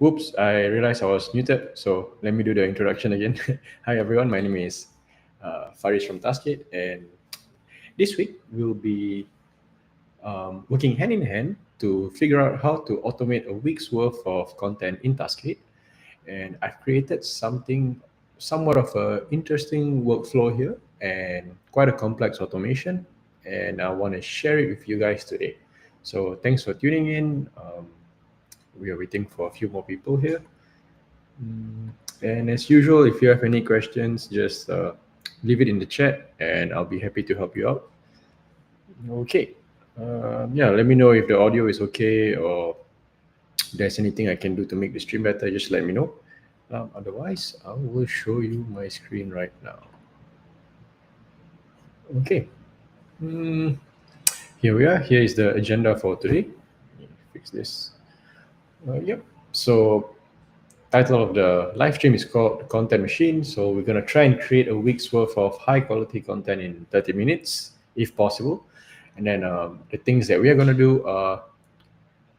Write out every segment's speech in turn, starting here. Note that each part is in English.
Whoops, I realized I was muted, so let me do the introduction again. Hi everyone, my name is Faris from Taskade, and this week we'll be working hand in hand to figure out how to automate a week's worth of content in Taskade. And I've created something somewhat of a interesting workflow here and quite a complex automation, and I want to share it with you guys today. So thanks for tuning in. We are waiting for a few more people here. And as usual, if you have any questions, just leave it in the chat and I'll be happy to help you out. Okay. Yeah, let me know if the audio is okay or there's anything I can do to make the stream better. Just let me know. Otherwise, I will show you my screen right now. Okay. Here we are. Here is the agenda for today. Let me fix this. Yep. So title of the live stream is called Content Machine. So we're going to try and create a week's worth of high quality content in 30 minutes, if possible. And then the things that we are going to do are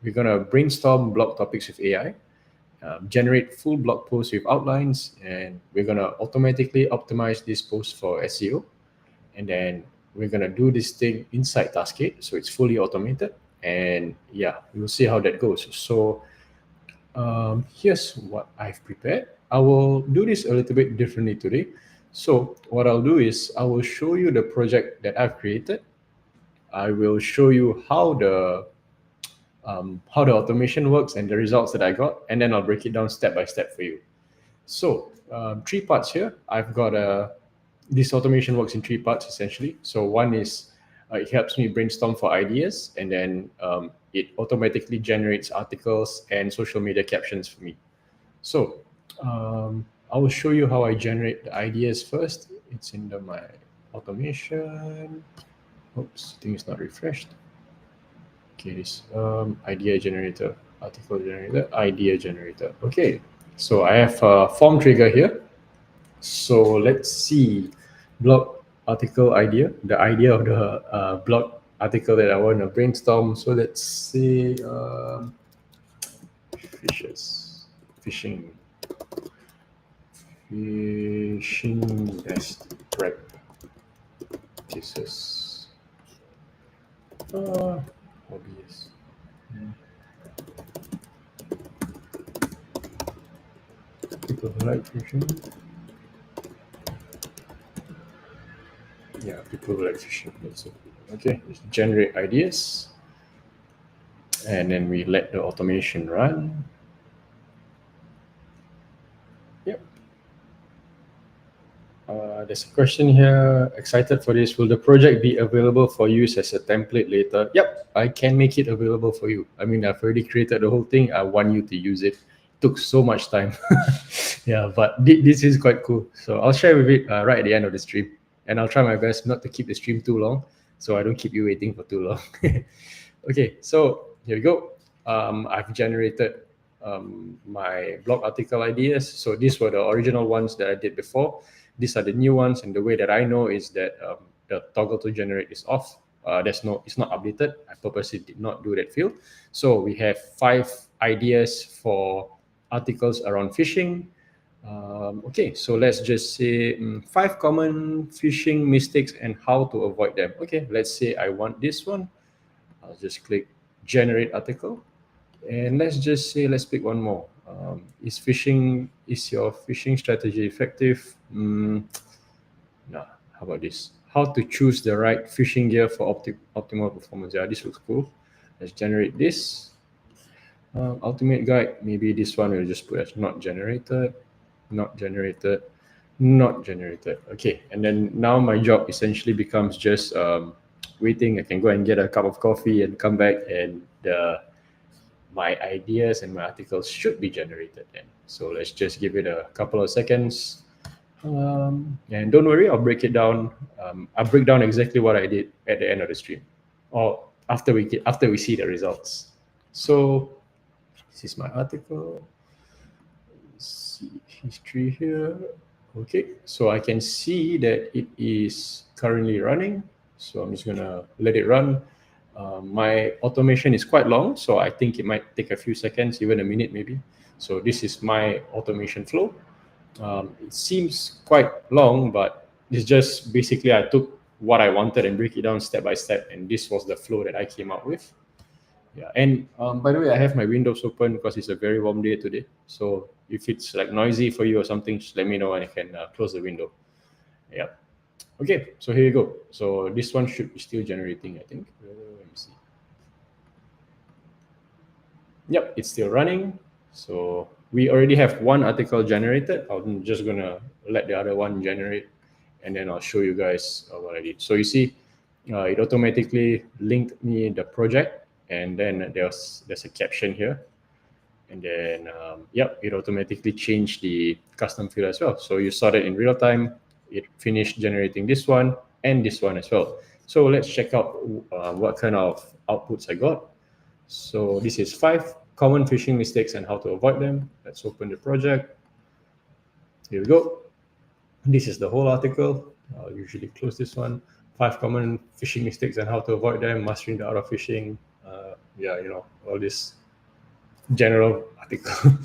we're going to brainstorm blog topics with AI, generate full blog posts with outlines, and we're going to automatically optimize this post for SEO. And then we're going to do this thing inside Taskade. So it's fully automated. And yeah, we'll see how that goes. So here's what I've prepared. I will do this a little bit differently today. So what I'll do is I will show you the project that I've created. I will show you how the automation works and the results that I got, and then I'll break it down step by step for you. So 3 parts here. I've got this automation works in 3 parts essentially. So one is it helps me brainstorm for ideas, and then it automatically generates articles and social media captions for me. So I will show you how I generate the ideas first. It's in my automation. Oops, thing is not refreshed. Okay, this idea generator, article generator, idea generator. Okay, so I have a form trigger here. So let's see, blog article idea, the idea of the blog article that I want to brainstorm. So let's see, phishing best practices. Hobbies. People who like phishing. Yeah, people who like phishing. Okay, just generate ideas. And then we let the automation run. Yep. There's a question here. Excited for this. Will the project be available for use as a template later? Yep, I can make it available for you. I mean, I've already created the whole thing. I want you to use it. Took so much time. Yeah, but this is quite cool. So I'll share with it right at the end of the stream. And I'll try my best not to keep the stream too long, so I don't keep you waiting for too long. Okay, so here we go. I've generated my blog article ideas. So these were the original ones that I did before. These are the new ones, and the way that I know is that the toggle to generate is off. It's not updated. I purposely did not do that field. So we have 5 ideas for articles around phishing. Okay, so let's just say 5 common phishing mistakes and how to avoid them. Okay, let's say I want this one. I'll just click generate article. And let's just say, let's pick one more. Is your phishing strategy effective? No. How about this? How to choose the right phishing gear for optimal performance. Yeah, this looks cool. Let's generate this. Ultimate guide. Maybe this one will just put as not generated, not generated, not generated. Okay, and then now my job essentially becomes just waiting. I can go and get a cup of coffee and come back, and my ideas and my articles should be generated then. So let's just give it a couple of seconds. And don't worry, I'll break it down. I'll break down exactly what I did at the end of the stream, or after we see the results. So this is my article. Let's see history here. Okay, so I can see that it is currently running. So I'm just gonna let it run. My automation is quite long, so I think it might take a few seconds, even a minute maybe. So this is my automation flow. It seems quite long, but it's just basically I took what I wanted and break it down step by step, and this was the flow that I came up with. Yeah, and by the way, I have my windows open because it's a very warm day today. So if it's like noisy for you or something, just let me know and I can close the window. Yeah. Okay, so here you go. So this one should be still generating, I think. Let me see. Yep, it's still running. So we already have one article generated. I'm just gonna let the other one generate, and then I'll show you guys what I did. So you see, it automatically linked me the project, and then there's a caption here, and then yep, it automatically changed the custom field as well. So you saw that in real time. It finished generating this one and this one as well. So let's check out what kind of outputs I got. So this is 5 common phishing mistakes and how to avoid them. Let's open the project. Here we go. This is the whole article. I'll usually close this one. 5 common phishing mistakes and how to avoid them. Mastering the art of phishing. Yeah, you know, all this general article.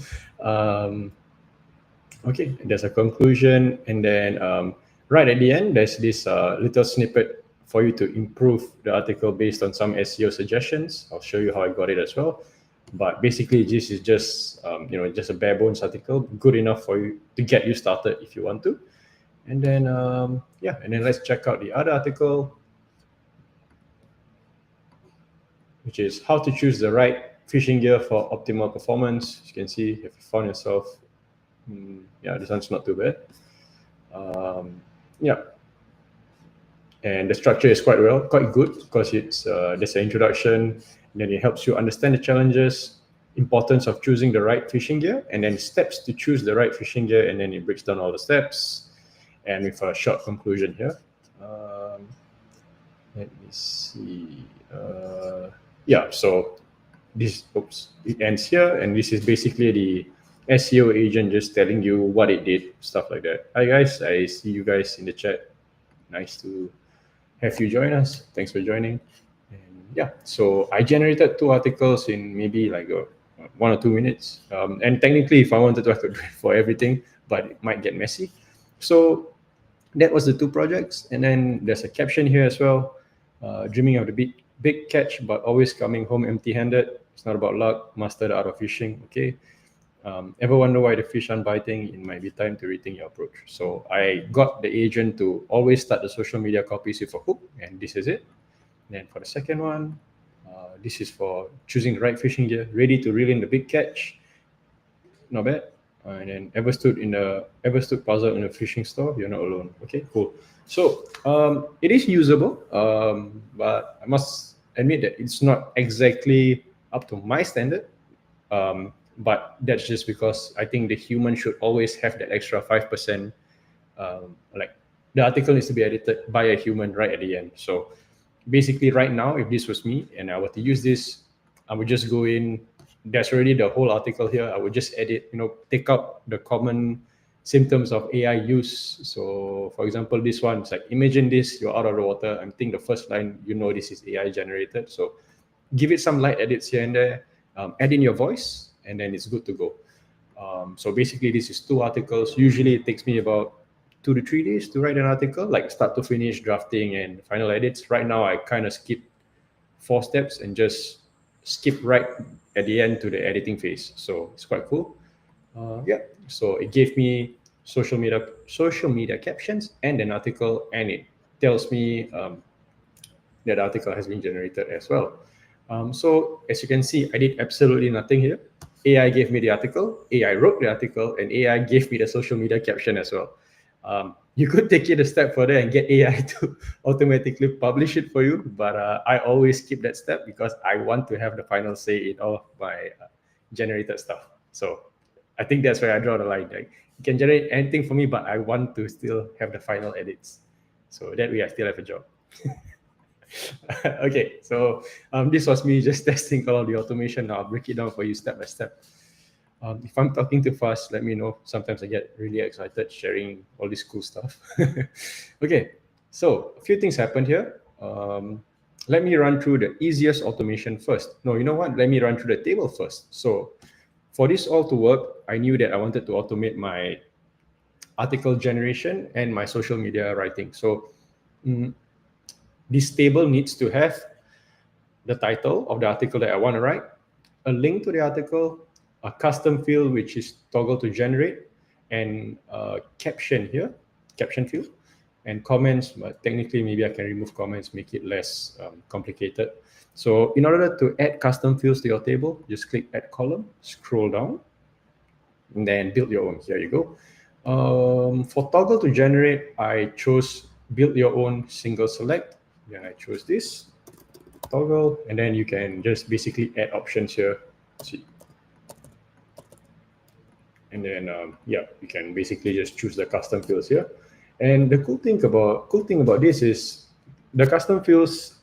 Okay, there's a conclusion, and then right at the end, there's this little snippet for you to improve the article based on some SEO suggestions. I'll show you how I got it as well. But basically, this is just just a bare bones article, good enough for you to get you started if you want to. And then yeah, and then let's check out the other article, which is how to choose the right fishing gear for optimal performance. As you can see, if you found yourself, yeah, this one's not too bad. Yeah, and the structure is quite good because it's there's an introduction, and then it helps you understand the challenges, importance of choosing the right fishing gear, and then steps to choose the right fishing gear, and then it breaks down all the steps, and with a short conclusion here. Let me see. Yeah, so this, oops, it ends here, and this is basically the SEO agent just telling you what it did, stuff like that. Hi guys, I see you guys in the chat. Nice to have you join us. Thanks for joining. And yeah, so I generated 2 articles in maybe like 1 or 2 minutes. And technically, if I wanted to, I could do it for everything, but it might get messy. So that was the 2 projects. And then there's a caption here as well. Dreaming of the big catch, but always coming home empty-handed. It's not about luck. Master the art of fishing. Okay. Ever wonder why the fish aren't biting? It might be time to rethink your approach. So I got the agent to always start the social media copies with a hook, and this is it. Then for the second one, this is for choosing the right fishing gear, ready to reel in the big catch. Not bad. And then ever stood puzzle in a fishing store? You're not alone. Okay, cool. So it is usable, but I must admit that it's not exactly up to my standard. But that's just because I think the human should always have that extra 5%. Like the article needs to be edited by a human right at the end. So basically right now, if this was me and I were to use this, I would just go in, there's already the whole article here. I would just edit, take out the common symptoms of AI use. So for example, this one, it's like, imagine this, you're out of the water. I think the first line, this is AI generated. So give it some light edits here and there, add in your voice, and then it's good to go. So basically, this is 2 articles. Usually it takes me about 2 to 3 days to write an article, like start to finish, drafting and final edits. Right now, I kind of skip 4 steps and just skip right at the end to the editing phase. So it's quite cool. Yeah, so it gave me social media captions and an article, and it tells me that article has been generated as well. So as you can see, I did absolutely nothing here. AI gave me the article, AI wrote the article, and AI gave me the social media caption as well. You could take it a step further and get AI to automatically publish it for you, but I always skip that step because I want to have the final say in all my generated stuff. So I think that's where I draw the line. Like, you can generate anything for me, but I want to still have the final edits. So that way I still have a job. Okay, so this was me just testing all of the automation. Now I'll break it down for you step by step. If I'm talking too fast, let me know. Sometimes I get really excited sharing all this cool stuff. Okay, so a few things happened here. let me run through the easiest automation first. No, you know what? Let me run through the table first. So for this all to work, I knew that I wanted to automate my article generation and my social media writing. So this table needs to have the title of the article that I want to write, a link to the article, a custom field, which is toggle to generate, and a caption here, caption field, and comments. But technically, maybe I can remove comments, make it less complicated. So in order to add custom fields to your table, just click add column, scroll down, and then build your own. Here you go. For toggle to generate, I chose build your own single select. Then I chose this toggle, and then you can just basically add options here. See, and then yeah, you can basically just choose the custom fields here. And the cool thing about this is the custom fields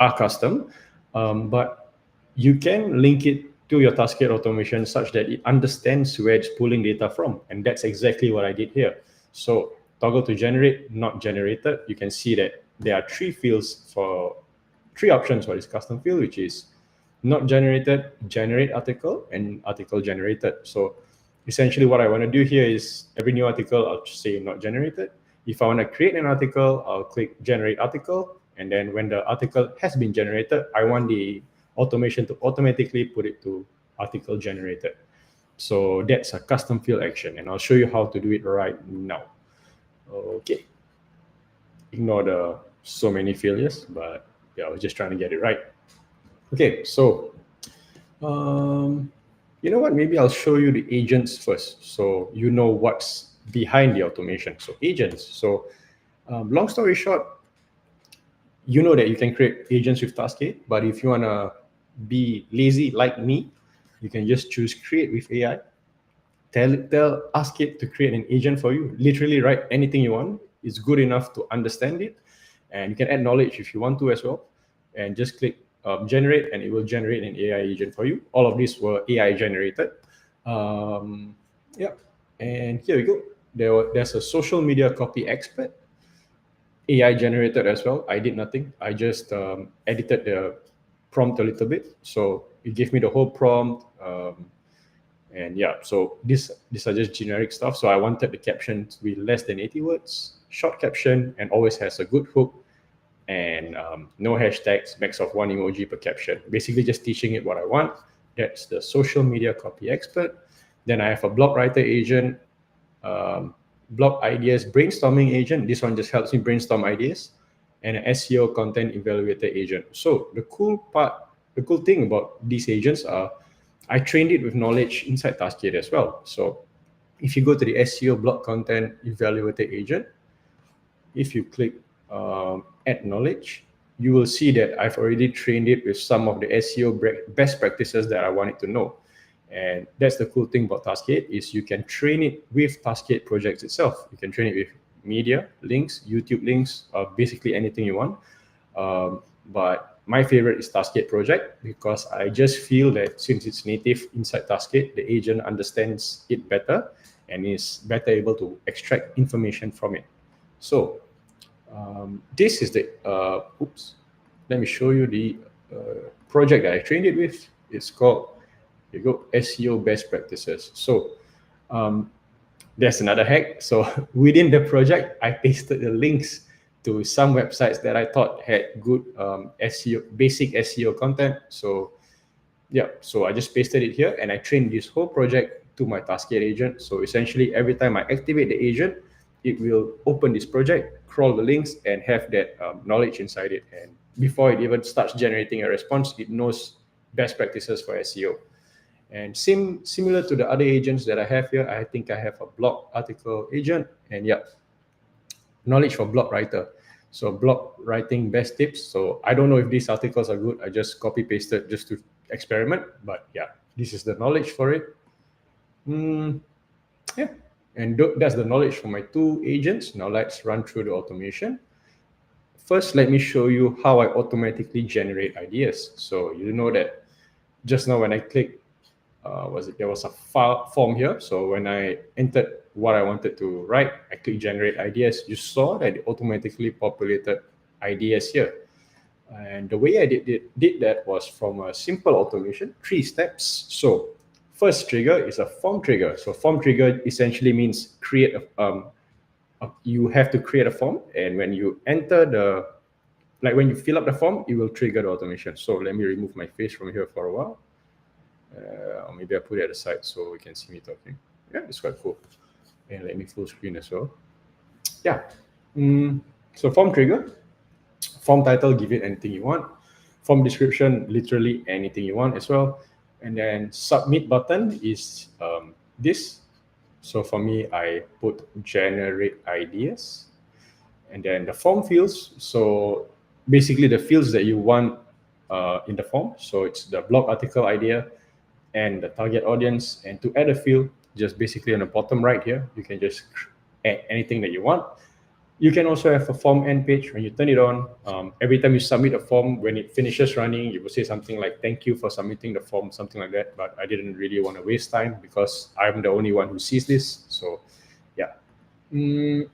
are custom, but you can link it to your Taskade automation such that it understands where it's pulling data from, and that's exactly what I did here. So toggle to generate, not generated. You can see that there are three options for this custom field, which is not generated, generate article, and article generated. So essentially what I want to do here is every new article, I'll say not generated. If I want to create an article, I'll click generate article. And then when the article has been generated, I want the automation to automatically put it to article generated. So that's a custom field action. And I'll show you how to do it right now. Okay. Ignore the so many failures, but yeah, I was just trying to get it right. Okay, so you know what? Maybe I'll show you the agents first, so you know what's behind the automation. So agents. So long story short, you know that you can create agents with Taskade, but if you wanna be lazy like me, you can just choose create with AI. Ask it to create an agent for you. Literally write anything you want. It's good enough to understand it, and you can add knowledge if you want to as well. And just click generate, and it will generate an AI agent for you. All of these were AI generated. Yeah, and here we go. There's a social media copy expert, AI generated as well. I did nothing. I just edited the prompt a little bit, so it gave me the whole prompt. And yeah, so these are just generic stuff. So I wanted the caption to be less than 80 words, short caption, and always has a good hook, and no hashtags, max of 1 emoji per caption. Basically just teaching it what I want. That's the social media copy expert. Then I have a blog writer agent, blog ideas brainstorming agent. This one just helps me brainstorm ideas, and an SEO content evaluator agent. So the cool thing about these agents are I trained it with knowledge inside Taskade as well. So if you go to the SEO blog content evaluator agent, if you click add knowledge, you will see that I've already trained it with some of the SEO best practices that I wanted to know. And that's the cool thing about Taskade is you can train it with Taskade projects itself. You can train it with media, links, YouTube links, basically anything you want. But my favorite is Taskade project because I just feel that since it's native inside Taskade, the agent understands it better and is better able to extract information from it. So this is the, let me show you the project that I trained it with. It's called, here you go, SEO best practices. So there's another hack. So within the project, I pasted the links to some websites that I thought had good SEO, basic SEO content. So yeah, so I just pasted it here and I trained this whole project to my Taskade agent. So essentially every time I activate the agent, it will open this project, crawl the links, and have that knowledge inside it. And before it even starts generating a response, it knows best practices for SEO. And similar to the other agents that I have here, I think I have a blog article agent, and yeah, knowledge for blog writer. So blog writing best tips. So I don't know if these articles are good. I just copy pasted just to experiment, but yeah, this is the knowledge for it. Yeah, and that's the knowledge for my two agents. Now let's run through the automation. First, let me show you how I automatically generate ideas. So you know that just now when I click, there was a file form here. So when I entered what I wanted to write, I click generate ideas. You saw that it automatically populated ideas here. And the way I did that was from a simple automation, 3 steps. So first trigger is a form trigger. So form trigger essentially means you have to create a form, and when you enter when you fill up the form, it will trigger the automation. So let me remove my face from here for a while. Or maybe I put it at the side so you can see me talking. Yeah, it's quite cool. And let me full screen as well. Yeah. So form trigger, form title, give it anything you want. Form description, literally anything you want as well. And then submit button is this. So for me, I put generate ideas. And then the form fields. So basically the fields that you want in the form. So it's the blog article idea and the target audience. And to add a field, just basically on the bottom right here, you can just add anything that you want. You can also have a form end page when you turn it on. Every time you submit a form, when it finishes running, you will say something like, thank you for submitting the form, something like that. But I didn't really want to waste time because I'm the only one who sees this. So yeah. And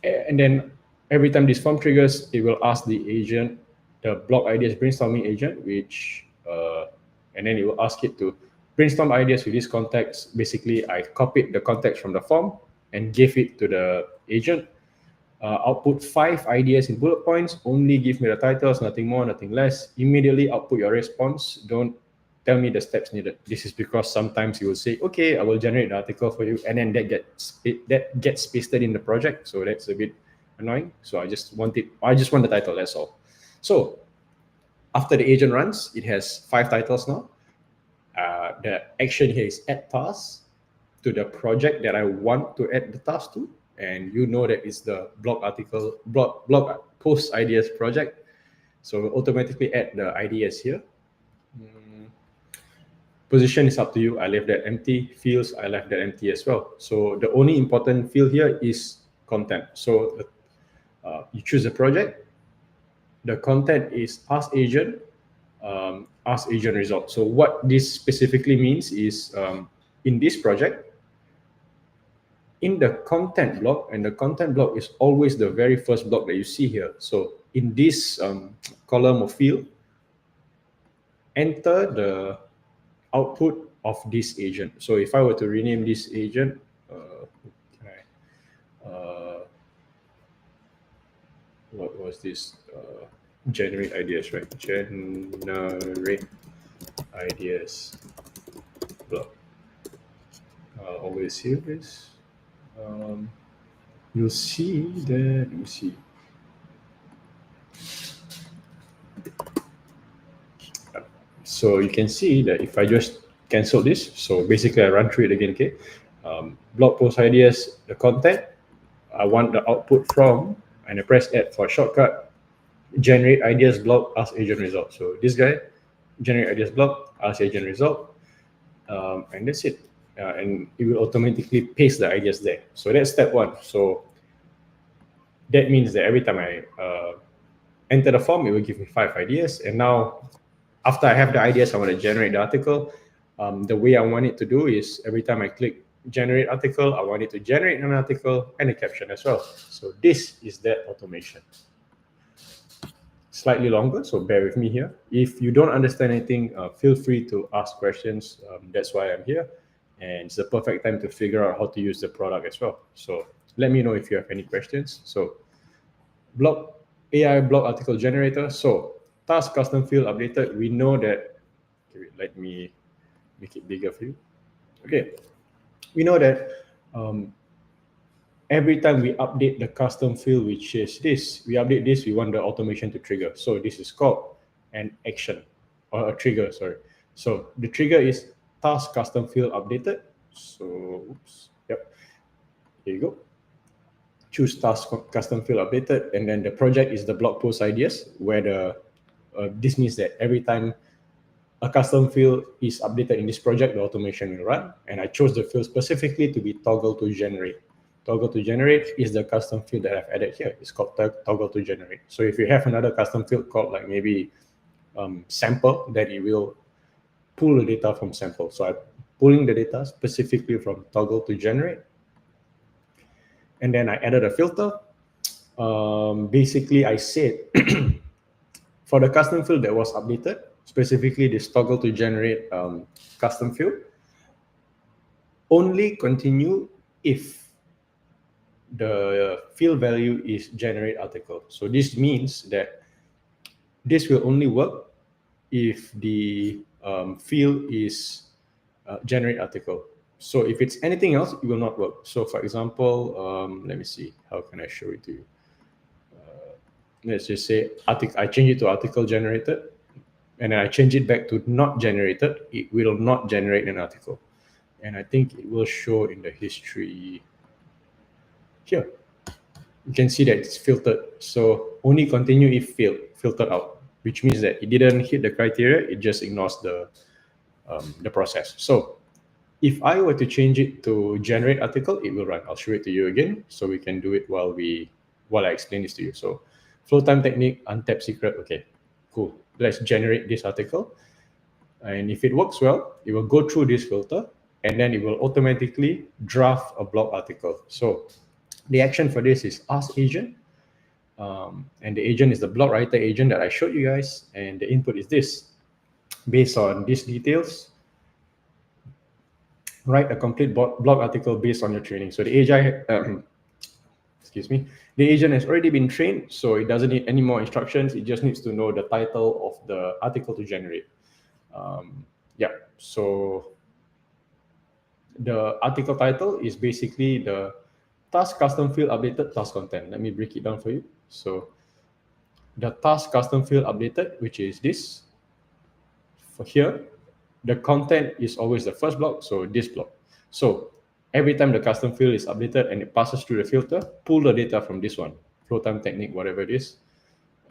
then every time this form triggers, it will ask the agent, the blog ideas brainstorming agent, and then it will ask it to brainstorm ideas with this context. Basically, I copied the context from the form and gave it to the agent. Output 5 ideas in bullet points, only give me the titles, nothing more, nothing less. Immediately output your response. Don't tell me the steps needed. This is because sometimes you will say, okay, I will generate the article for you, and then that gets pasted in the project. So that's a bit annoying. So I just want the title, that's all. So after the agent runs, it has 5 titles now. The action here is add task to the project that I want to add the task to. And you know that it's the blog post ideas project. So we'll automatically add the ideas here. Position is up to you. I left that empty. Fields, I left that empty as well. So the only important field here is content. So you choose a project. The content is ask agent result. So what this specifically means is in this project, in the content block, and the content block is always the very first block that you see here. So in this column of field, enter the output of this agent. So if I were to rename this agent, what was this? Generate ideas, right? Generate ideas block. Always here this. You'll see that, let me see. So you can see that if I just cancel this, so basically I run through it again, okay? Blog post ideas, the content, I want the output from, and I press add for a shortcut, generate ideas blog, ask agent result. So this guy, generate ideas blog, ask agent result, and that's it. And it will automatically paste the ideas there. So that's step 1. So that means that every time I enter the form, it will give me 5 ideas. And now, after I have the ideas, I want to generate the article. The way I want it to do is every time I click generate article, I want it to generate an article and a caption as well. So this is that automation. Slightly longer, so bear with me here. If you don't understand anything, feel free to ask questions. That's why I'm here. And it's the perfect time to figure out how to use the product as well. So let me know if you have any questions. So AI blog article generator. So task custom field updated. We know that, okay, let me make it bigger for you. Okay, we know that every time we update the custom field, which is this, we update this, we want the automation to trigger. So this is called an action, or a trigger, sorry. So the trigger is task custom field updated. So, oops, yep, here you go. Choose task custom field updated, and then the project is the blog post ideas, where this means that every time a custom field is updated in this project, the automation will run. And I chose the field specifically to be toggle to generate. Toggle to generate is the custom field that I've added here. It's called toggle to generate. So if you have another custom field called like maybe sample, then it will pull the data from sample. So I'm pulling the data specifically from toggle to generate. And then I added a filter. Basically, I said For the custom field that was updated, specifically this toggle to generate custom field, only continue if the field value is generate article. So this means that this will only work if the field is generate article. So if it's anything else, it will not work. So for example, let me see, how can I show it to you? Let's just say I change it to article generated, and then I change it back to not generated, it will not generate an article. And I think it will show in the history here. You can see that it's filtered. So only continue if filtered out, which means that it didn't hit the criteria, it just ignores the process. So if I were to change it to generate article, it will run. I'll show it to you again, so we can do it while I explain this to you. So flow time technique, untap secret. Okay, cool. Let's generate this article. And if it works well, it will go through this filter, and then it will automatically draft a blog article. So the action for this is ask agent. And the agent is the blog writer agent that I showed you guys. And the input is this. Based on these details, write a complete blog article based on your training. So the agent, the agent has already been trained, so it doesn't need any more instructions. It just needs to know the title of the article to generate. So the article title is basically the task custom field updated task content. Let me break it down for you. So the task custom field updated, which is this. For here, the content is always the first block, so this block. So every time the custom field is updated and it passes through the filter, pull the data from this one, flow time technique, whatever it is.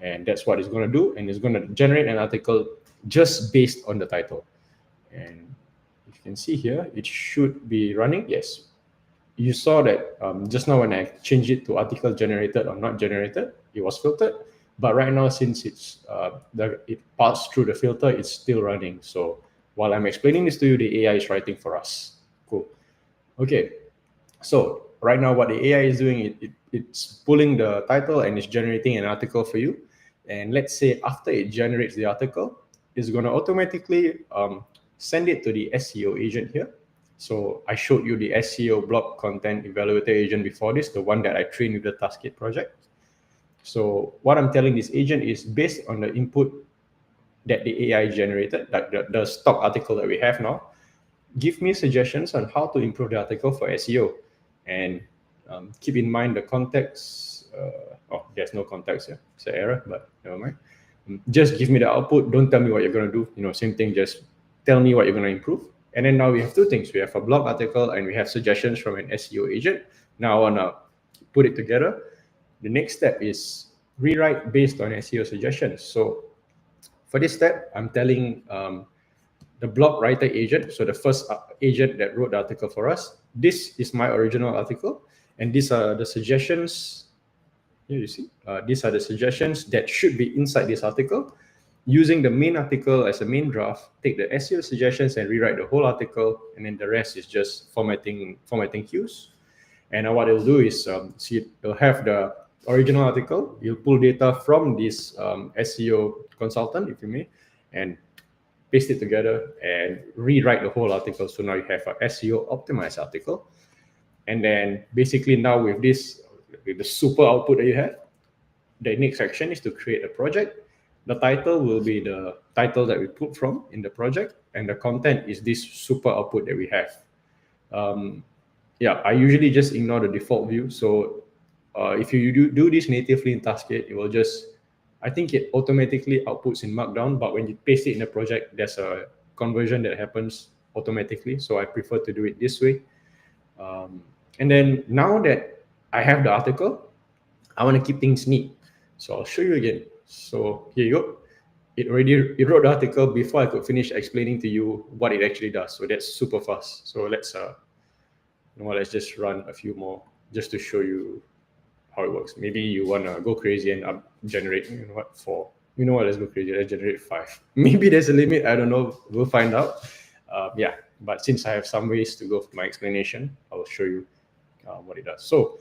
And that's what it's going to do. And it's going to generate an article just based on the title. And if you can see here, it should be running. Yes. You saw that just now when I changed it to article generated or not generated, it was filtered. But right now, since it passed through the filter, it's still running. So while I'm explaining this to you, the AI is writing for us. Cool. Okay. So right now, what the AI is doing, it's pulling the title and it's generating an article for you. And let's say after it generates the article, it's going to automatically send it to the SEO agent here. So I showed you the SEO blog content evaluator agent before this, the one that I trained with the Taskade project. So what I'm telling this agent is based on the input that the AI generated, like the stock article that we have now, give me suggestions on how to improve the article for SEO. And keep in mind the context. There's no context here. It's an error, but never mind. Just give me the output. Don't tell me what you're going to do. Same thing. Just tell me what you're going to improve. And then now we have two things. We have a blog article and we have suggestions from an SEO agent. Now I want to put it together. The next step is rewrite based on SEO suggestions. So for this step, I'm telling the blog writer agent, so the first agent that wrote the article for us, this is my original article, and these are the suggestions. Here you see, these are the suggestions that should be inside this article. Using the main article as a main draft, take the SEO suggestions and rewrite the whole article, and then the rest is just formatting cues. And now what it'll do is, it'll have the original article, you'll pull data from this SEO consultant, if you may, and paste it together and rewrite the whole article. So now you have an SEO optimized article. And then basically now with this, with the super output that you have, the next action is to create a project. The title will be the title that we put from in the project, and the content is this super output that we have. I usually just ignore the default view. So if you do this natively in Taskade, it will just, I think it automatically outputs in Markdown, but when you paste it in a project, there's a conversion that happens automatically. So I prefer to do it this way. And then now that I have the article, I want to keep things neat. So I'll show you again. So here you go. It wrote the article before I could finish explaining to you what it actually does. So that's super fast. So let's just run a few more just to show you how it works. Maybe you want to go crazy and generate, let's go crazy. Let's generate 5. Maybe there's a limit. I don't know. We'll find out. But since I have some ways to go for my explanation, I'll show you what it does. So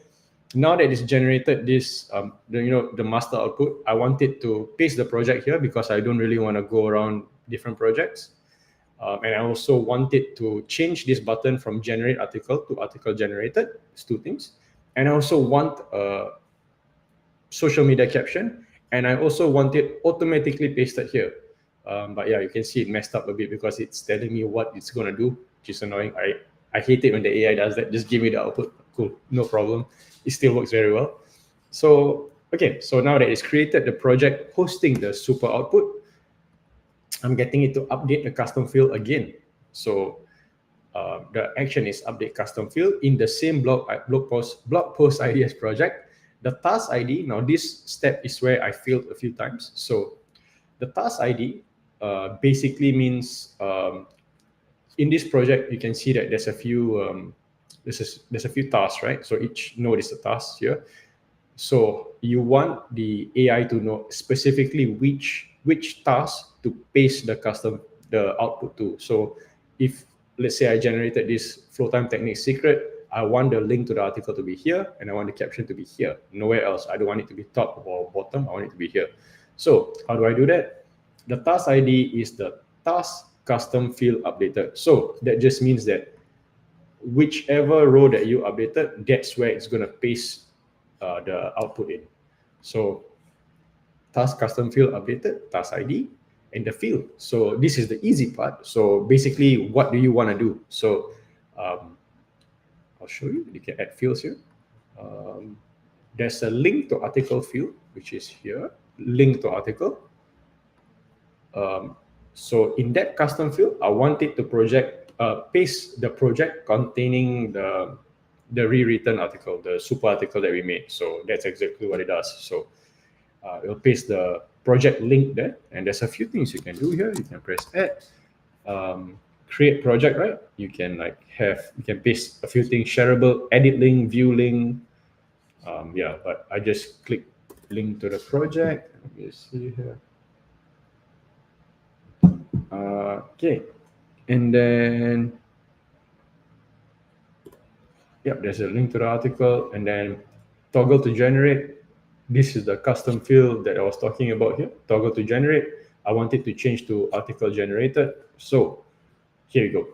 now that it's generated this, the master output, I want it to paste the project here because I don't really want to go around different projects. And I also want it to change this button from generate article to article generated. It's two things. And I also want a social media caption, and I also want it automatically pasted here. But yeah, you can see it messed up a bit because it's telling me what it's going to do, which is annoying. I hate it when the AI does that. Just give me the output. Cool, no problem. It still works very well. So, okay, so now that it's created the project hosting the super output, I'm getting it to update the custom field again. So the action is update custom field in the same blog post ID as project. The task ID, now this step is where I failed a few times. So the task ID basically means in this project, you can see that there's a few there's a few tasks, right? So each node is a task here. So you want the AI to know specifically which task to paste the output to. So if let's say I generated this flow time technique secret, I want the link to the article to be here, and I want the caption to be here, nowhere else. I don't want it to be top or bottom. I want it to be here. So how do I do that? The task ID is the task custom field updated. So that just means that whichever row that you updated, that's where it's going to paste the output in. So task custom field updated, task ID, and the field. So this is the easy part. So basically, what do you want to do? So I'll show you. You can add fields here. There's a link to article field, which is here. Link to article. So in that custom field, I want it to paste the project containing the rewritten article, the super article that we made. So that's exactly what it does. So it'll paste the project link there, and there's a few things you can do here. You can press add, create project, right? You can you can paste a few things: shareable, edit link, view link. Yeah, but I just click link to the project. Let me see here. Okay, and then yep, there's a link to the article, and then toggle to generate. This is the custom field that I was talking about here. Toggle to generate. I want it to change to article generated. So here you go.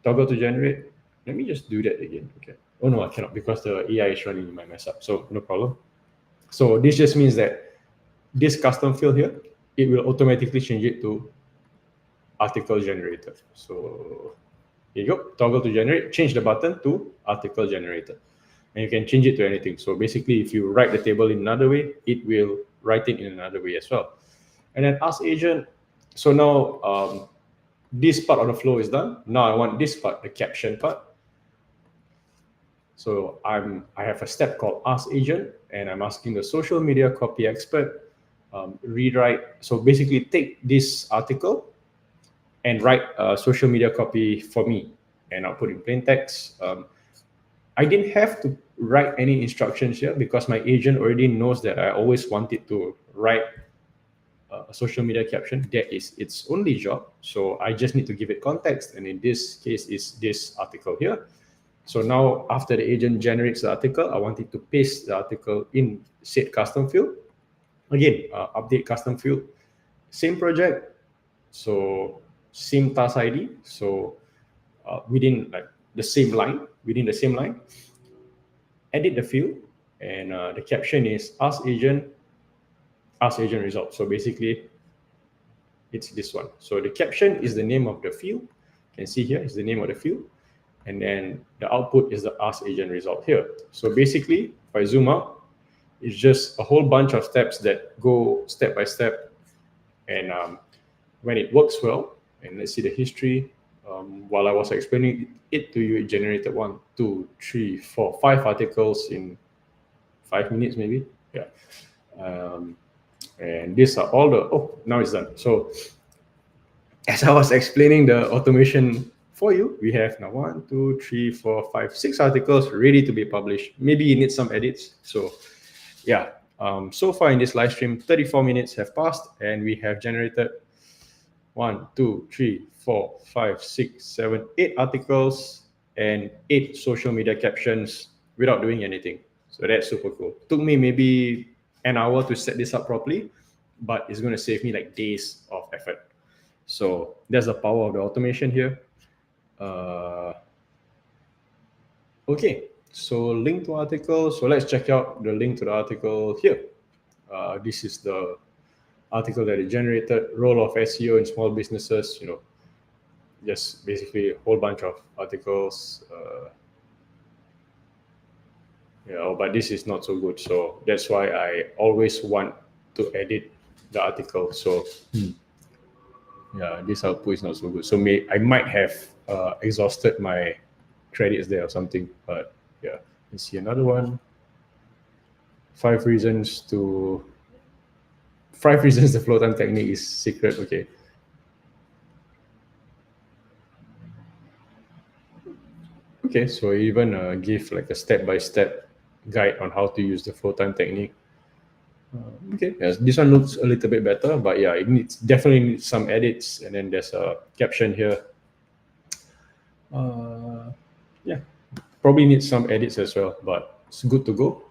Toggle to generate. Let me just do that again. Okay. Oh no, I cannot because the AI is running in my mess up. So no problem. So this just means that this custom field here, it will automatically change it to article generated. So here you go. Toggle to generate. Change the button to article generated. And you can change it to anything. So basically, if you write the table in another way, it will write it in another way as well. And then ask agent. So now this part of the flow is done. Now I want this part, the caption part. So I have a step called ask agent, and I'm asking the social media copy expert rewrite. So basically, take this article and write a social media copy for me, and I'll put in plain text. I didn't have to write any instructions here because my agent already knows that I always wanted to write a social media caption. That is its only job. So I just need to give it context. And in this case, is this article here. So now after the agent generates the article, I want it to paste the article in said custom field. Again, update custom field, same project. So same task ID. So within the same line, edit the field, and the caption is ask agent result. So basically, it's this one. So the caption is the name of the field. You can see here is the name of the field, and then the output is the ask agent result here. So basically, if I zoom out, it's just a whole bunch of steps that go step by step, and when it works well, and let's see the history. While I was explaining it to you, it generated 1, 2, 3, 4, 5 articles in 5 minutes, maybe. Yeah. And these are all now it's done. So as I was explaining the automation for you, we have now 1, 2, 3, 4, 5, 6 articles ready to be published. Maybe you need some edits. So yeah, so far in this live stream, 34 minutes have passed, and we have generated 1, 2, 3, 4, 5, 6, 7, 8 articles and 8 social media captions without doing anything. So that's super cool. Took me maybe an hour to set this up properly, but it's going to save me like days of effort. So that's the power of the automation here. Okay, so link to article. So let's check out the link to the article here. This is the article that it generated. Role of SEO in small businesses. Just basically a whole bunch of articles. But this is not so good. So that's why I always want to edit the article. So yeah, this output is not so good. So I might have exhausted my credits there or something. But yeah, let's see another one. 5 reasons the flow time technique is secret. Okay. Okay, so even give like a step-by-step guide on how to use the flow time technique. Okay, yes, this one looks a little bit better, but yeah, definitely needs some edits, and then there's a caption here. Yeah, probably needs some edits as well, but it's good to go.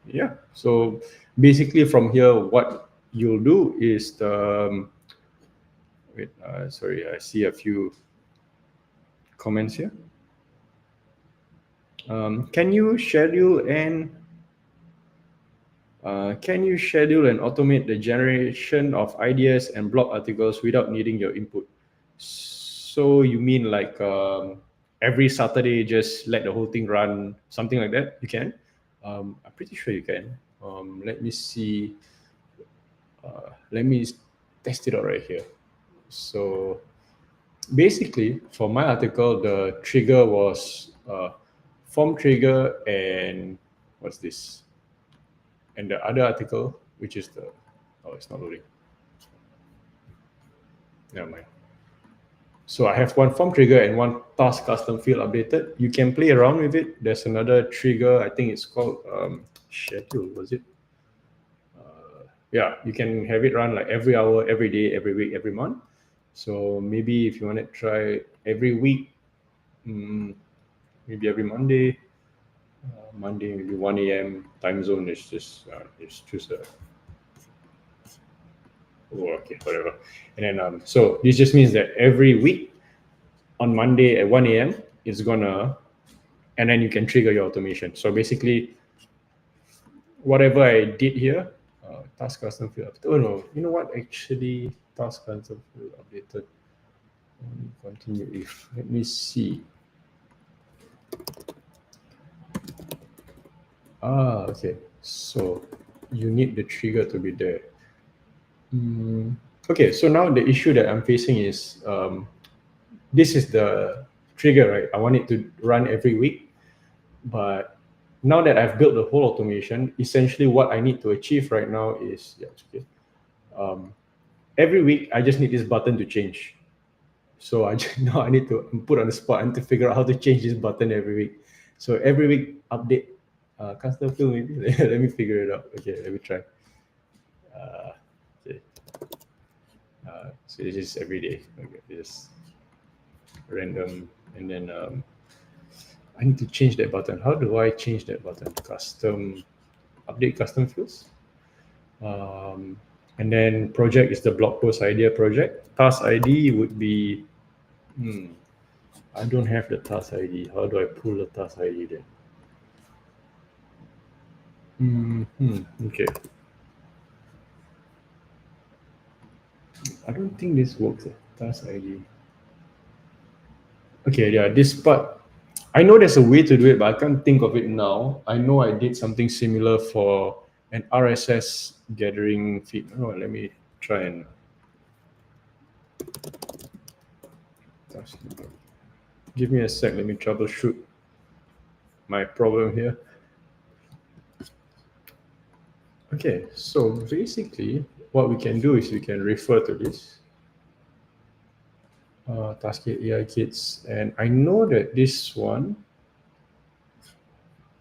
Yeah, so basically from here, what you'll do is wait, sorry, I see a few comments here. Can you schedule and automate the generation of ideas and blog articles without needing your input? So you mean like every Saturday, just let the whole thing run, something like that? You can. I'm pretty sure you can. Let me see. Let me test it out right here. So basically, for my article, the trigger was form trigger and what's this? And the other article, which is it's not loading. Never mind. So I have one form trigger and one task custom field updated. You can play around with it. There's another trigger. I think it's called schedule. Was it? Yeah, you can have it run like every hour, every day, every week, every month. So maybe if you want to try every week, maybe every Monday, maybe 1 a.m. time zone is just choose a. Oh, okay, whatever. And then so this just means that every week on Monday at 1 a.m. it's gonna, and then you can trigger your automation. So basically, whatever I did here, task custom field updated. Oh no, you know what? Actually, task custom field updated. Continue if. Let me see. Okay. So you need the trigger to be there. Okay, so now the issue that I'm facing is this is the trigger, right? I want it to run every week, but now that I've built the whole automation, essentially what I need to achieve right now is every week I just need this button to change. So now I need to put on the spot and to figure out how to change this button every week. So every week update custom field maybe. Let me figure it out. Okay, let me try. Okay. So this is every day. Okay, this random, and then I need to change that button. How do I change that button? Custom, update custom fields. And then project is the blog post idea project. Task ID would be, I don't have the task ID. How do I pull the task ID then? Okay. I don't think this works. Task ID. Okay, yeah, this part, I know there's a way to do it, but I can't think of it now. I know I did something similar for an RSS gathering feed. Oh, let me try and give me a sec. Let me troubleshoot my problem here. Okay, so basically what we can do is we can refer to this Taskade AI Kits, and I know that this one,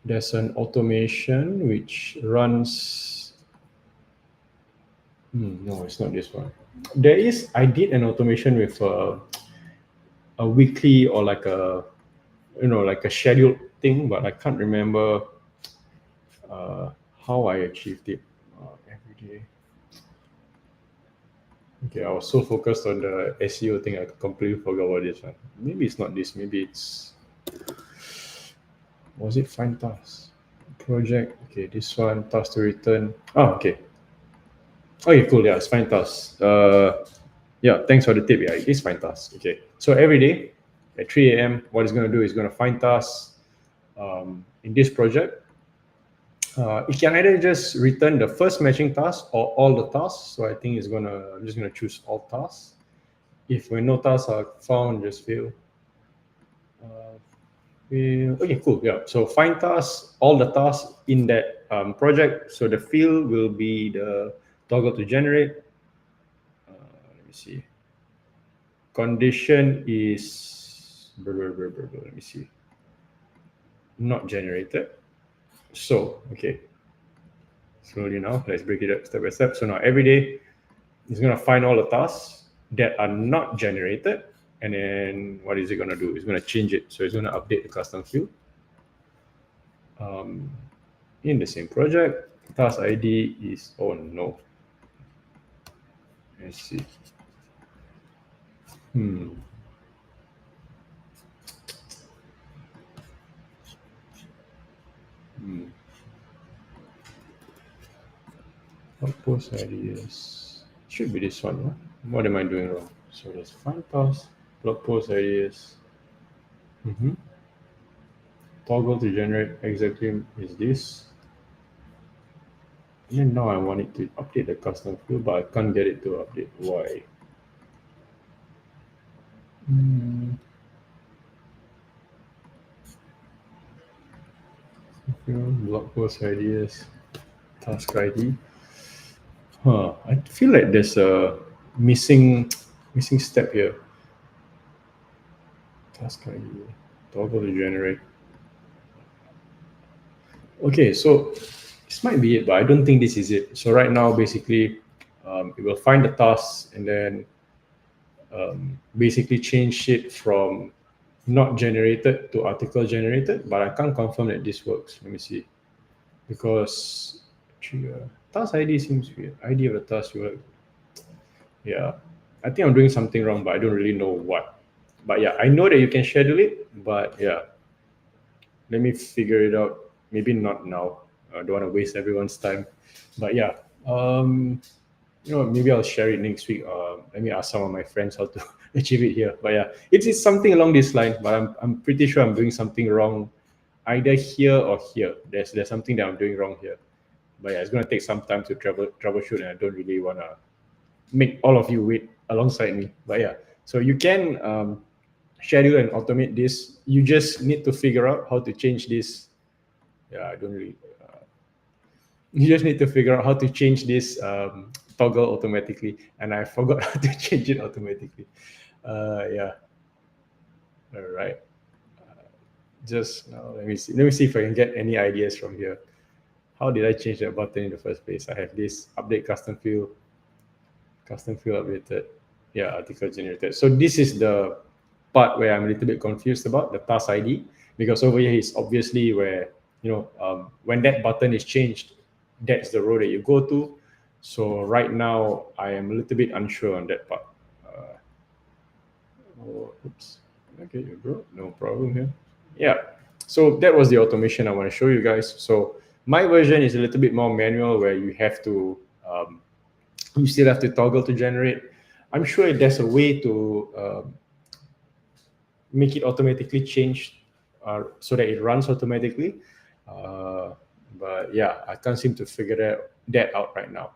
there's an automation which runs. No, it's not this one. I did an automation with a weekly or like a scheduled thing, but I can't remember how I achieved it every day. Okay, I was so focused on the SEO thing, I completely forgot about this one. Maybe it's not this. Maybe it's, was it find task project? Okay, this one task to return. Oh, okay. Okay, cool. Yeah, it's find task. Yeah, thanks for the tip. Yeah, it is find task. Okay, so every day at 3 a.m., what it's going to do is going to find tasks in this project. It can either just return the first matching task or all the tasks. So I think I'm just gonna choose all tasks. If when no tasks are found, just fail. Okay, cool. Yeah. So find tasks, all the tasks in that project. So the field will be the toggle to generate. Let me see. Condition is let me see. Not generated. So okay. Slowly now, let's break it up step by step. So now every day it's going to find all the tasks that are not generated. And then what is it going to do? It's going to change it. So it's going to update the custom field in the same project. Task ID is, oh no. Let's see. Blog post ID is, should be this one. Huh? What am I doing wrong? So let's find task. Blog post ID is. Toggle to generate exactly is this. And then now I want it to update the custom field, but I can't get it to update. Why? Blog post ideas, task ID. I feel like there's a missing step here. Task ID, toggle to generate. Okay, so this might be it, but I don't think this is it. So right now, basically, it will find the task and then basically change it from not generated to article generated, but I can't confirm that this works. Let me see. Because task ID seems weird. ID of the task work. Yeah. I think I'm doing something wrong, but I don't really know what. But yeah, I know that you can schedule it, but yeah. Let me figure it out. Maybe not now. I don't want to waste everyone's time. But yeah. Maybe I'll share it next week. Let me ask some of my friends how to achieve it here. But yeah, it's something along this line. But I'm pretty sure I'm doing something wrong, either here or here. There's something that I'm doing wrong here. But yeah, it's gonna take some time to troubleshoot, and I don't really wanna make all of you wait alongside me. But yeah, so you can schedule and automate this. You just need to figure out how to change this. Yeah, I don't really. You just need to figure out how to change this toggle automatically, and I forgot how to change it automatically. Yeah. All right. Just now, let me see. Let me see if I can get any ideas from here. How did I change that button in the first place? I have this update custom field updated. Yeah, article generated. So this is the part where I'm a little bit confused about the task ID, because over here is obviously where, when that button is changed, that's the row that you go to. So right now I am a little bit unsure on that part. Oops. Okay, bro, no problem here. Yeah. So that was the automation I want to show you guys. So my version is a little bit more manual, where you have to, you still have to toggle to generate. I'm sure there's a way to make it automatically change so that it runs automatically. But yeah, I can't seem to figure that out right now.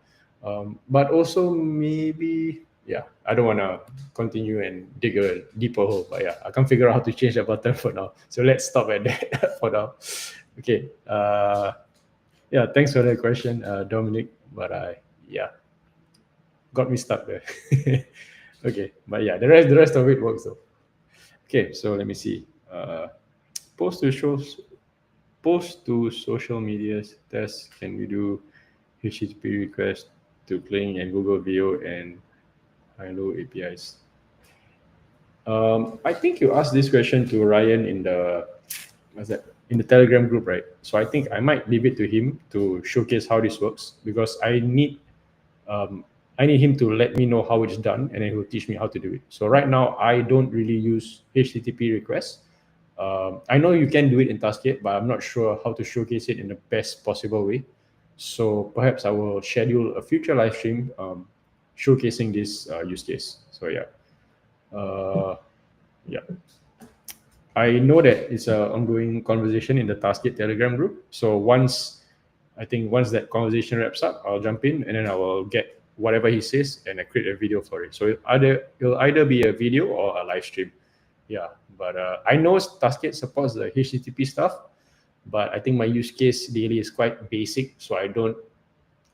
But also maybe, yeah, I don't want to continue and dig a deeper hole. But yeah, I can't figure out how to change the button for now. So let's stop at that for now. Okay. Yeah, thanks for that question, Dominic. But yeah, got me stuck there. Okay, but yeah, the rest of it works though. Okay, so let me see. Post to shows, post to social medias test. Can we do HTTP request to Kling and Google Video and Hilo APIs? I think you asked this question to Ryan in the, what's that? in the Telegram group, right? So I think I might leave it to him to showcase how this works, because I need him to let me know how it's done, and then he'll teach me how to do it. So right now, I don't really use HTTP requests. I know you can do it in Taskade, but I'm not sure how to showcase it in the best possible way. So perhaps I will schedule a future live stream showcasing this use case. So uh, yeah. I know that it's an ongoing conversation in the Taskade Telegram group. So once that conversation wraps up, I'll jump in and then I will get whatever he says and I create a video for it. So it'll either be a video or a live stream. Yeah, but I know Taskade supports the HTTP stuff, but I think my use case daily is quite basic, so I don't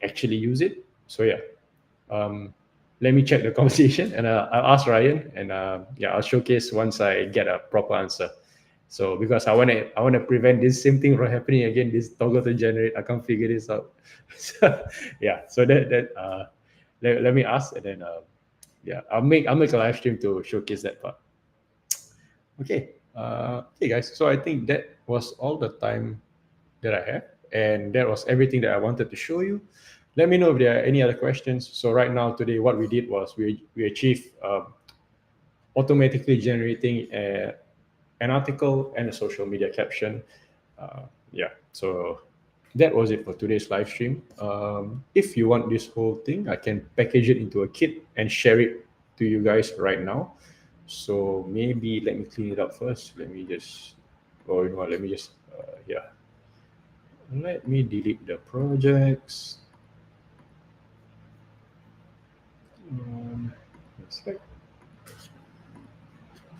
actually use it. So um, let me check the conversation and I'll ask Ryan, and I'll showcase once I get a proper answer. So because I wanna prevent this same thing from happening again, this toggle to generate, I can't figure this out. So, so let me ask, and then I'll make a live stream to showcase that part. Okay, guys. So I think that was all the time that I have, and that was everything that I wanted to show you. Let me know if there are any other questions. So right now, today, what we did was we achieved automatically generating an article and a social media caption. So that was it for today's live stream. If you want this whole thing, I can package it into a kit and share it to you guys right now. So maybe let me clean it up first. Let me just, or you know what, let me just, let me delete the projects. One sec.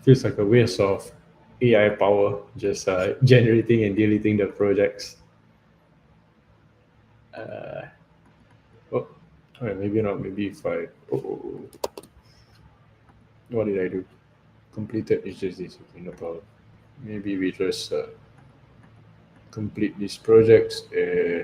Feels like a waste of AI power, just generating and deleting the projects. Oh, maybe not. Maybe if I. What did I do? Completed is just this. Okay, no problem. Maybe we just complete these projects. Yeah.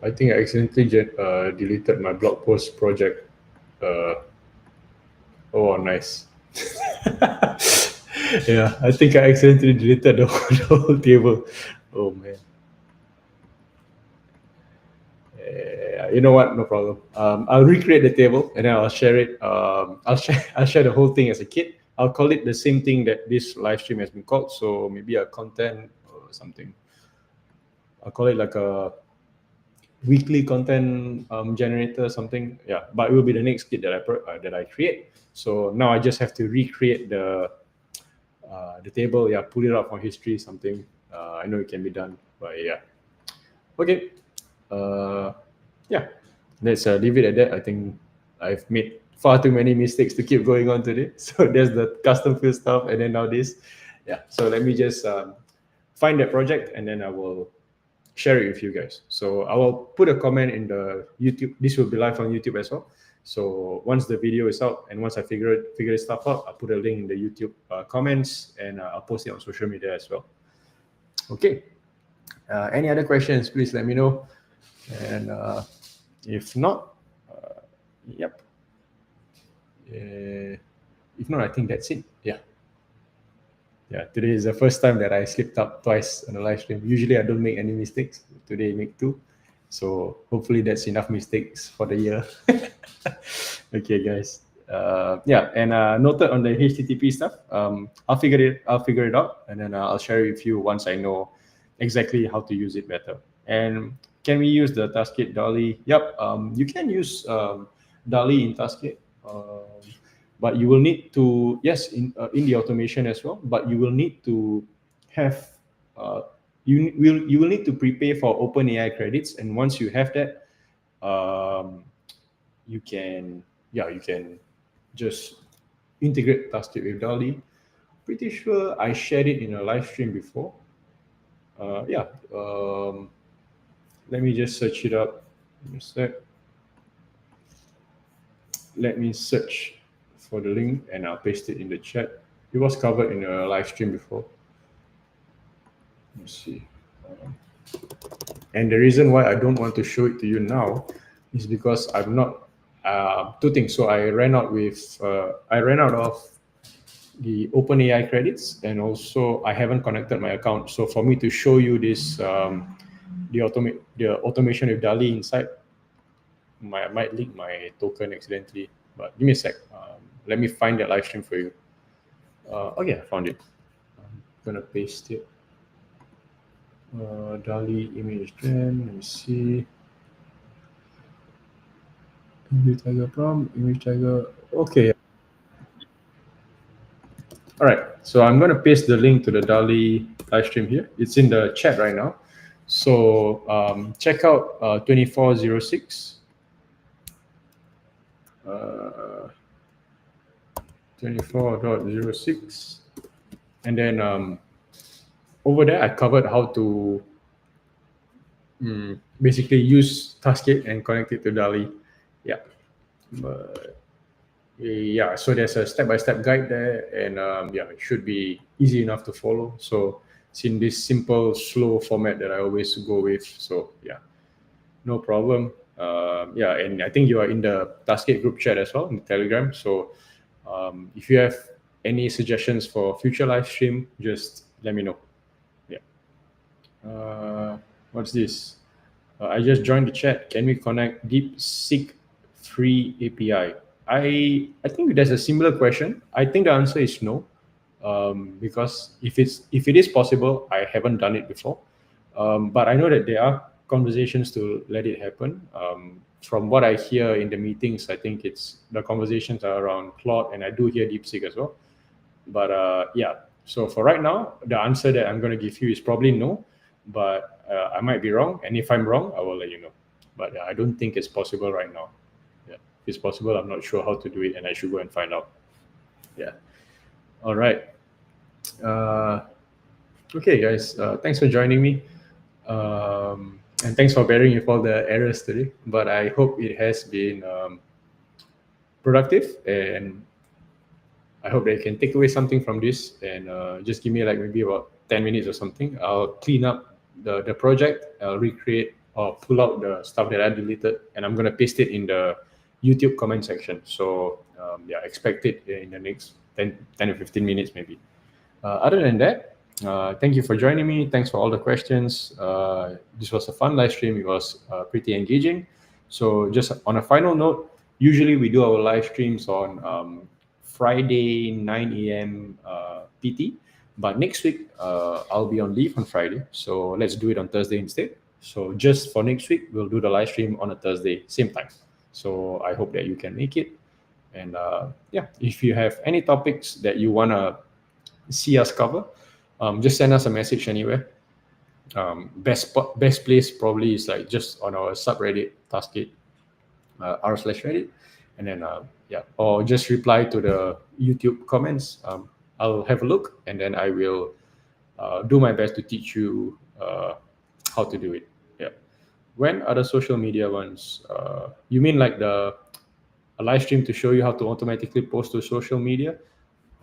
I think I accidentally deleted my blog post project. Nice. Yeah, I think I accidentally deleted the whole table. Oh man. You know what? No problem. I'll recreate the table and then I'll share it. I'll share the whole thing as a kit. I'll call it the same thing that this live stream has been called. So maybe a content or something. I'll call it like a weekly content generator or something. Yeah, but it will be the next kit that I create. So now I just have to recreate the table. Yeah, pull it out from history, something. I know it can be done, but yeah. Okay. Yeah, let's leave it at that. I think I've made far too many mistakes to keep going on today. So there's the custom field stuff, and then now this. Yeah, so let me just find that project, and then I will share it with you guys. So I will put a comment in the YouTube. This will be live on YouTube as well. So once the video is out, and once I figure this stuff out, I'll put a link in the YouTube comments, and I'll post it on social media as well. Okay. Any other questions, please let me know. And if not, yep. If not, I think that's it. Yeah. Today is the first time that I slipped up twice on the live stream. Usually I don't make any mistakes. Today I make 2. So hopefully that's enough mistakes for the year. Okay, guys. Noted on the HTTP stuff. I'll figure it out, and then I'll share it with you once I know exactly how to use it better. And can we use the Taskade DALI? Yep. You can use DALI in Taskade. But you will need to, yes, in the automation as well, but you will need to have you will need to prepay for OpenAI credits, and once you have that, you can just integrate Taskade with DALI. Pretty sure I shared it in a live stream before. Let me just search it up. Let me search for the link and I'll paste it in the chat. It was covered in a live stream before. Let's see. And the reason why I don't want to show it to you now is because I'm not two things. So I ran out of the OpenAI credits, and also I haven't connected my account. So for me to show you this, the automation with DALI inside, I might leak my token accidentally. But give me a sec. Let me find that live stream for you. Okay, I found it. I'm gonna paste it. DALI image gen. Let me see. Image tiger prompt. Image tiger. Okay. All right. So I'm gonna paste the link to the DALI live stream here. It's in the chat right now. So check out 2406. 24.06, and then over there I covered how to basically use Taskade and connect it to DALI. Yeah, but yeah. So there's a step-by-step guide there, and yeah, it should be easy enough to follow. So it's in this simple, slow format that I always go with. So yeah, no problem. Yeah, and I think you are in the Taskade group chat as well in the Telegram. So if you have any suggestions for future live stream, just let me know. Yeah. What's this? I just joined the chat. Can we connect DeepSeek free API? I think there's a similar question. I think the answer is no, because if it is possible, I haven't done it before, but I know that there are conversations to let it happen. From what I hear in the meetings, I think the conversations are around Claude, and I do hear DeepSeek as well. But yeah, so for right now, the answer that I'm going to give you is probably no, but I might be wrong, and if I'm wrong, I will let you know. But I don't think it's possible right now. Yeah, if it's possible, I'm not sure how to do it, and I should go and find out. Yeah. All right. Okay, guys. Thanks for joining me. And thanks for bearing with all the errors today. But I hope it has been productive, and I hope they can take away something from this, and just give me like maybe about 10 minutes or something. I'll clean up the project, I'll recreate or pull out the stuff that I deleted, and I'm going to paste it in the YouTube comment section. So yeah, expect it in the next 10 to 15 minutes maybe. Other than that, thank you for joining me. Thanks for all the questions. This was a fun live stream. It was pretty engaging. So just on a final note, usually we do our live streams on Friday 9 a.m. PT, but next week I'll be on leave on Friday, so let's do it on Thursday instead. So just for next week, we'll do the live stream on a Thursday, same time. So I hope that you can make it. And yeah, if you have any topics that you want to see us cover, just send us a message anywhere. Best place probably is like just on our subreddit, Taskade, r/Reddit, and then yeah, or just reply to the YouTube comments. I'll have a look, and then I will do my best to teach you how to do it. Yeah. When are the social media ones? You mean like a live stream to show you how to automatically post to social media?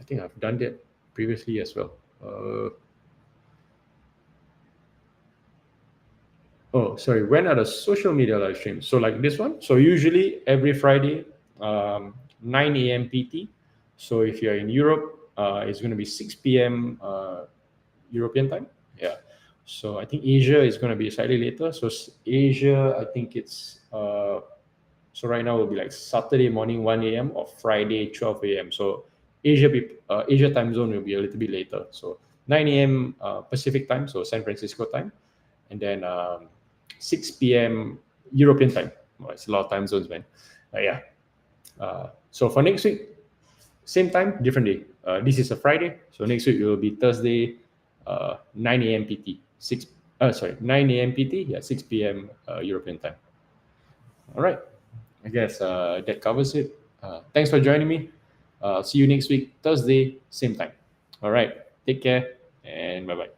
I think I've done that previously as well. Oh, sorry. When are the social media live streams? So like this one. So usually every Friday, 9 a.m. PT. So if you're in Europe, it's going to be 6 p.m. European time. Yeah. So I think Asia is going to be slightly later. So Asia, I think it's so right now will be like Saturday morning 1 a.m. or Friday 12 a.m. So Asia time zone will be a little bit later. So 9 a.m. Pacific time, so San Francisco time, and then 6 p.m. European time. Well, it's a lot of time zones, man. Yeah. So for next week, same time, different day. This is a Friday, so next week it will be Thursday, 9 a.m. PT. 9 a.m. PT. Yeah, 6 p.m. European time. All right. I guess that covers it. Thanks for joining me. See you next week, Thursday, same time. All right. Take care and bye bye.